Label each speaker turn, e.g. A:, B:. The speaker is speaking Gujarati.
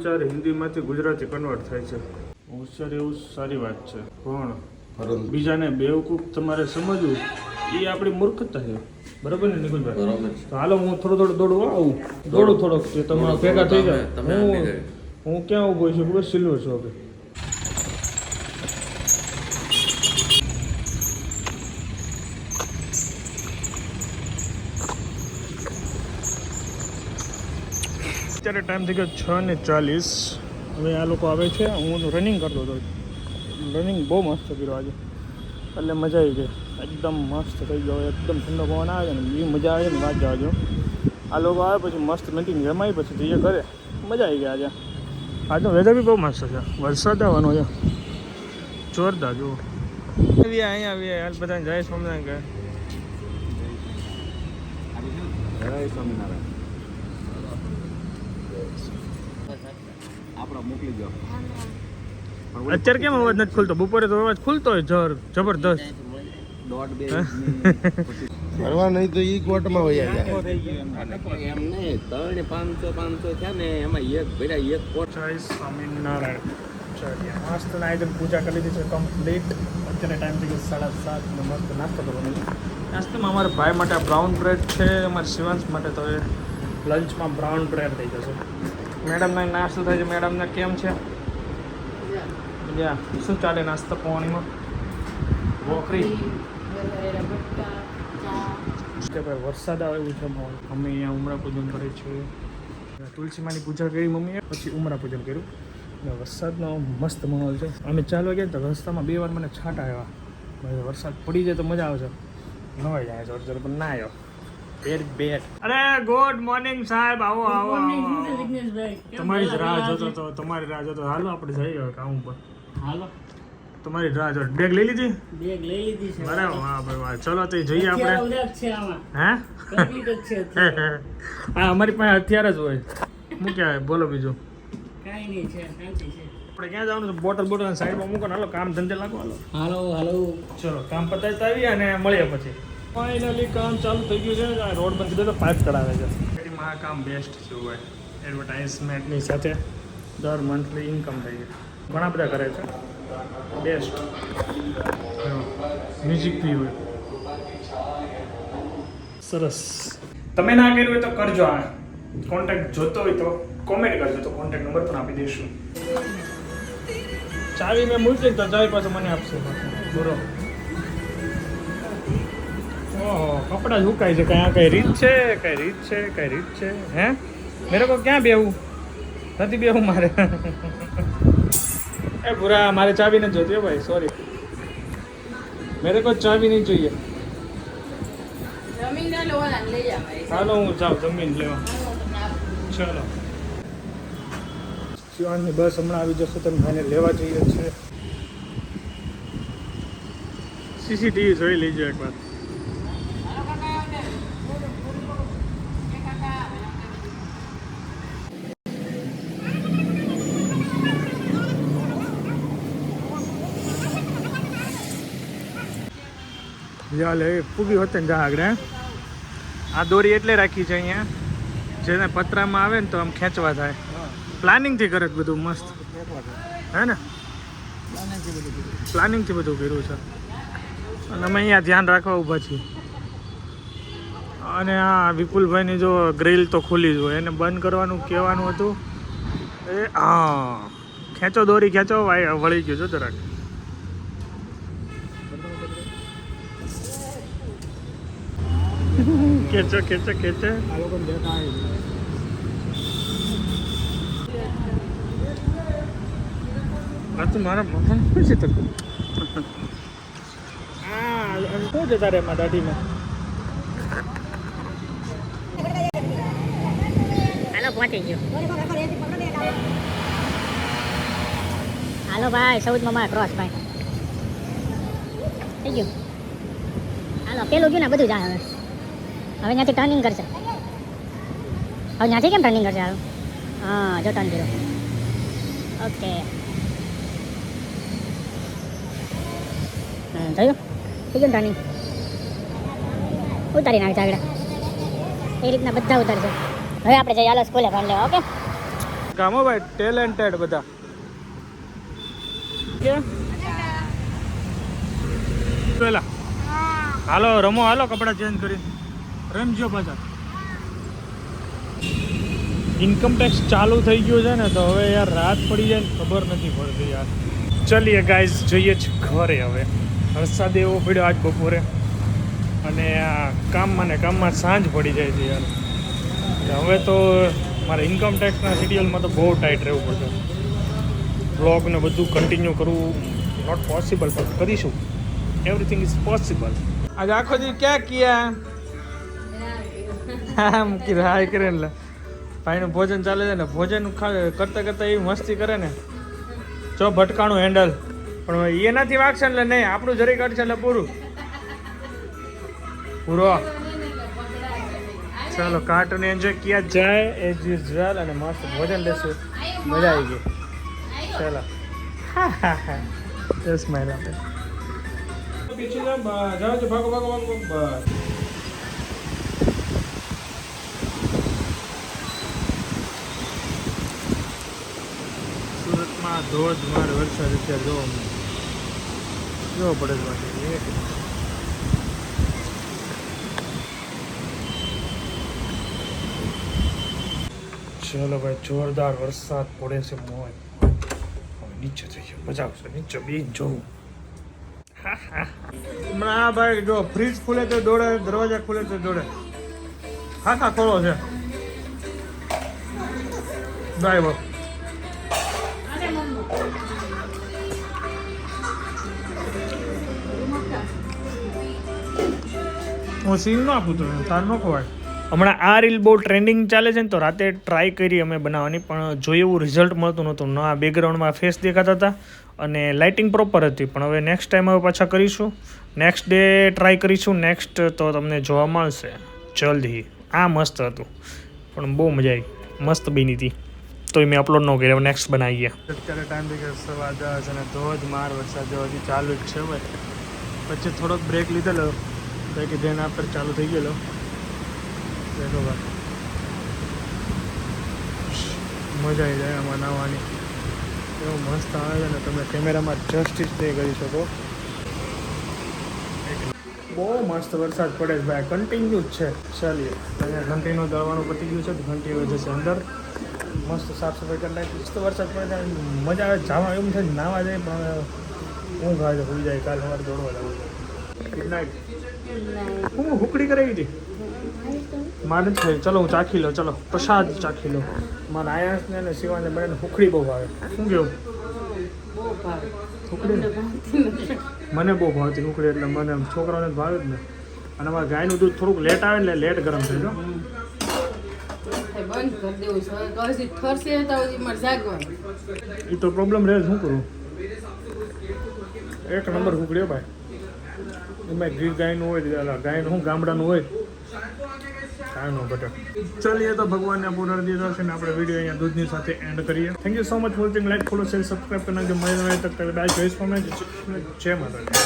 A: ઉચ્ચાર હિન્દીમાંથી ગુજરાતી કન્વર્ટ થાય છે. હોશિયાર એવું સારી વાત છે, પણ બીજાને બેવકૂફ તમારે સમજવું એ આપણી મૂર્ખતા છે. બરાબર ને નિકુલભાઈ?
B: બરાબર.
A: તો હાલો હું થોડું દોડું થોડોક તમે ભેગા થઈ જાય. હું ક્યાં ઊભો છું ખબર? સિલ્વર શોપે. અત્યારે ટાઈમ થઈ ગયો 6:40. હવે આ લોકો આવે છે. હું રનિંગ કરતો હતો. રનિંગ બહુ મસ્ત કર્યો આજે, એટલે મજા આવી ગઈ. એકદમ મસ્ત થઈ ગયો. એકદમ ઠંડો પવન આવે છે ને એ મજા આવે છે ને વાત જવા દો. આ લોકો આવે પછી મસ્ત મીટિંગ રમાઈ પછી જઈએ ઘરે. મજા આવી ગઈ આજે. આજનો વેધર બી બહુ મસ્ત છે. વરસાદ આવવાનો છે જોરદાર. જુઓ અહીંયા આવીએ હાલ બધા જય સ્વામિનારાયણ કહે.
B: જય સ્વામિનારાયણ. આપણો મોકલી દો.
A: અત્યારે કેમ અવાજ નથી ખુલતો? બપોરે તો અવાજ ખુલતો હોય જબરદસ્ત.
B: ફરવા નહીં તો ઈ કોર્ટમાં વયા જાય. એમ નહીં 300 500 થયા ને એમાં એક ભેડા એક કોર્ટ.
A: જય સ્વામિનારાયણ. મસ્ત નાઈ પૂજા કરી લીધી છે કમ્પ્લીટ. અત્યારે ટાઈમ થઈ ગયો 7:30 ને મસ્ત નાસ્તો કરવાનો છે. નાસ્તામાં અમારા ભાઈ માટે બ્રાઉન બ્રેડ છે, અમારા શિવાંશ માટે તો એ લંચમાં બ્રાઉન બ્રેડ થઈ જશે. મેડમના નાસ્તો થાય છે. મેડમને કેમ છે? શું ચાલે નાસ્તા પાણીમાં? વોકરી કે ભાઈ વરસાદ આવે એવું છે માહોલ. અમે અહીંયા ઉમરા પૂજન કરીએ છીએ. તુલસીમાની પૂજા કરી મમ્મીએ, પછી ઉમરા પૂજન કર્યું. અને વરસાદનો મસ્ત માહોલ છે. અમે ચાલવા ગયા તો રસ્તામાં 2 વાર મને છાંટા આવ્યા. વરસાદ પડી જાય તો મજા આવશે. નવાઈ જાય જોર જોર પણ ના આવ્યો. અરે ગુડ મોર્નિંગ સાહેબ. આવો આવો. તમારી જ રાહ જોતો તો. હાલો આપણે જઈએ કામ ઉપર.
C: હાલો
A: તમારી રાહ જો. બેગ લઈ લીધી?
C: બેગ લઈ લીધી છે.
A: અરે વાહ ભાઈ વાહ. ચલો તો જઈએ આપણે. હે હા અમારી પાસે હથિયાર જ હોય. શું કહેવાય? બોલો બીજું.
C: કાંઈ નહીં છે, શાંતિ છે.
A: આપણે ક્યાં જવાનું છે? બોટલ સાઈડમાં મૂકો ને હાલો કામ ધંધે લાગો. હાલો
C: હાલો
A: ચલો કામ પતાવી આવીએ અને મળીએ પછી. ફાઇનલી કામ ચાલુ થઈ ગયું છે. આ રોડ બંધ કીધો તો પાઇપ ચડાવે છે. આ કામ બેસ્ટ છે ભાઈ. એડવર્ટાઇઝમેન્ટની સાથે દર મંથલી ઇન્કમ થઈ ગઈ. ઘણા બધા કરે છે. બેસ્ટ મ્યુઝિક બી હોય. સરસ. તમે ના કર્યું હોય તો કરજો. આ કોન્ટેક્ટ જોતો હોય તો કોમેન્ટ કરજો, તો કોન્ટેક્ટ નંબર પણ આપી દઈશું. ચાવી મેં મૂકી તો ચાવી પાછું મને આપશે બરો. ઓહો કપડાં સુકાય છે. કઈ રીત છે? હે મેરે કો ક્યાં બેવું? નથી બેવું મારે. એ પૂરા મારે ચાવી નથી જોતી ભાઈ, સોરી. મેરે કો ચાવી નહીં જોઈએ. હાલો હું જાઉં જમીન લેવા. ચલો શિવાનની બસ હમણાં આવી જશે. તમે ભાઈને લેવા જઈએ છીએ. સીસીટીવી જોઈ લેજો એકવાર. લે પૂગી હોતે ને જા આગળ. આ દોરી એટલે રાખી છે અહીંયા, જેને પતરામાં આવે ને તો આમ ખેંચવા થાય. પ્લાનિંગથી કરે બધું મસ્ત. હે ને પ્લાનિંગથી બધું કર્યું છે. અને અમે અહીંયા ધ્યાન રાખવા ઊભા છીએ. અને આ વિપુલભાઈની જો ગ્રીલ તો ખુલ્લી જ હોય. એને બંધ કરવાનું કહેવાનું હતું. એ હા ખેંચો દોરી ખેંચો. વળી ગયો જો જરાક. ખેંચો આ લોકો આ તો મારા મકાન શું છે? હા શું જતા રે એમાં દાઢીમાં.
D: પહોંચી ગયો. હાલો ભાઈ 14 માં ક્રોસ ભાઈ થઈ ગયું. હાલો પેલું ગયું ને બધું જાય. હવે ત્યાંથી ટર્નિંગ કરશે. હવે ત્યાંથી કેમ ટર્નિંગ કરશે? હાલો હા જો ટર્ન કર્યો. ઓકે થયું થઈ ગયું ટર્નિંગ. ઉતારી નાખશે આગળ. એ રીતના બધા ઉતારશે. હવે આપણે જઈએ હાલો સ્કૂલે ભાગ લેવા. ઓકે
A: કામો ભાઈ ટેલેન્ટેડ બધા કે પેલા હાલો રમો હાલો કપડાં ચેન્જ કરી રમજો પાછા ઇન્કમ ટેક્સ ચાલુ થઈ ગયો છે ને તો હવે યાર રાત પડી જાય ને ખબર નથી પડતી યાર ચલીએ ગાઈઝ જઈએ છીએ ઘરે હવે વરસાદ એવો પડ્યો આજ બપોરે અને આ કામમાં સાંજ પડી જાય છે યાર હવે તો મારે ઇન્કમ ટેક્સના શિડ્યુલમાં તો બહુ ટાઈટ રહેવું પડશે બ્લોગ ને બધું કન્ટિન્યુ કરવું નોટ પોસિબલ પણ કરીશું એવરીથિંગ ઇઝ પોસિબલ आज आखो दी क्या किया हम की राय करे ને ભાઈ નું ભોજન ચાલે છે ને ભોજન કરતા કરતા એવી મસ્તી કરે ને જો ભટકાણું હેન્ડલ પણ એનાથી વાગશે એટલે નહીં આપણું જરી કાઢશે એટલે પૂરો ચાલો કાર્ટૂન એન્જોય કિયા જાય એઝ યુઝ્યુઅલ અને મસ્ત ભોજન લેશું મજા આવી ગઈ ચાલો સ્માઈલ આપે पीछे जाओ तो भागो भागो भागो बस સુરતમાં ધોધમાર વરસાદ અત્યારે જોવો પડે છે ચલો ભાઈ જોરદાર વરસાદ પડે છે મોય નીચે થઈ ગયો મજા આવશે નીચે બેન જોવું હમણાં ભાઈ જો ફ્રીજ ખુલે તો દોડે દરવાજા ખુલે તો દોડે હા ખોલો છે ડ્રાઈવર હું સીન ન આપું તો તાર ન ખવાય હમણાં આ રીલ બહુ ટ્રેન્ડિંગ ચાલે છે ને તો રાતે ટ્રાય કરી અમે બનાવવાની પણ જોઈએ એવું રિઝલ્ટ મળતું નહોતું ના બેકગ્રાઉન્ડમાં ફેસ દેખાતા હતા અને લાઇટિંગ પ્રોપર હતી પણ હવે નેક્સ્ટ ટાઈમ હવે પાછા કરીશું નેક્સ્ટ ડે ટ્રાય કરીશું નેક્સ્ટ તો તમને જોવા મળશે જલ્દી આ મસ્ત હતું પણ બહુ મજા આવી મસ્ત બની હતી તો મેં અપલોડ ન કર્યો નેક્સ્ટ બનાવીએ અત્યારે ટાઈમ થઈ ગયો સવા 10 અને ધોધમાર વરસાદ જો હજી ચાલુ જ છે ભાઈ પછી થોડોક બ્રેક લીધેલો કે ધ્યાન આપર ચાલુ થઈ ગયેલો દેખો ભાઈ મજા આવી જાય આમાં નાવાની એવું મસ્ત આવે છે ને તમે કેમેરામાં જસ્ટિસ નહીં કરી શકો બહુ મસ્ત વરસાદ પડે છે ભાઈ કન્ટિન્યુ જ છે ચાલીએ અહીંયા ઘંટીનું દળવાનું પતી ગયું છે ઘંટી હવે જશે અંદર મસ્ત સાફ સફાઈ કરી નાખી મસ્ત વરસાદ પડે મજા આવે જવા એવું થાય નાવા જાય પણ ઊંઘ આવે છે ભૂલી જાય કાલ સવારે દોડવા જવું ગુડ નાઇટ હું હુકડી કરાવી હતી મારે જ થઈ ચલો હું ચાખી લો ચલો પ્રસાદ ચાખી લો મારા આયાસને અને શિવાને બંને હુકડી બહુ ભાવે શું કેવું હુકડી મને બહુ ભાવતી હુકડી એટલે મને છોકરાઓને ભાવે જ ને અને અમારા ગાયનું દૂધ થોડુંક લેટ આવે એટલે લેટ ગરમ થઈ જાય એ તો પ્રોબ્લેમ રહે શું કરું એક નંબર હુકડ્યો ભાઈ એમાં ગીર ગાયનું હોય ગાયનું શું ગામડાનું હોય કાંઈ ન ઘટે ચલીએ તો ભગવાનને પૂર્ણ દીધો છે ને આપણે વિડીયો અહીંયા દૂધની સાથે એન્ડ કરીએ thank you so much for watching like follow share subscribe કરી નાખજો મળીને તક બાય જોઈશ જય માતા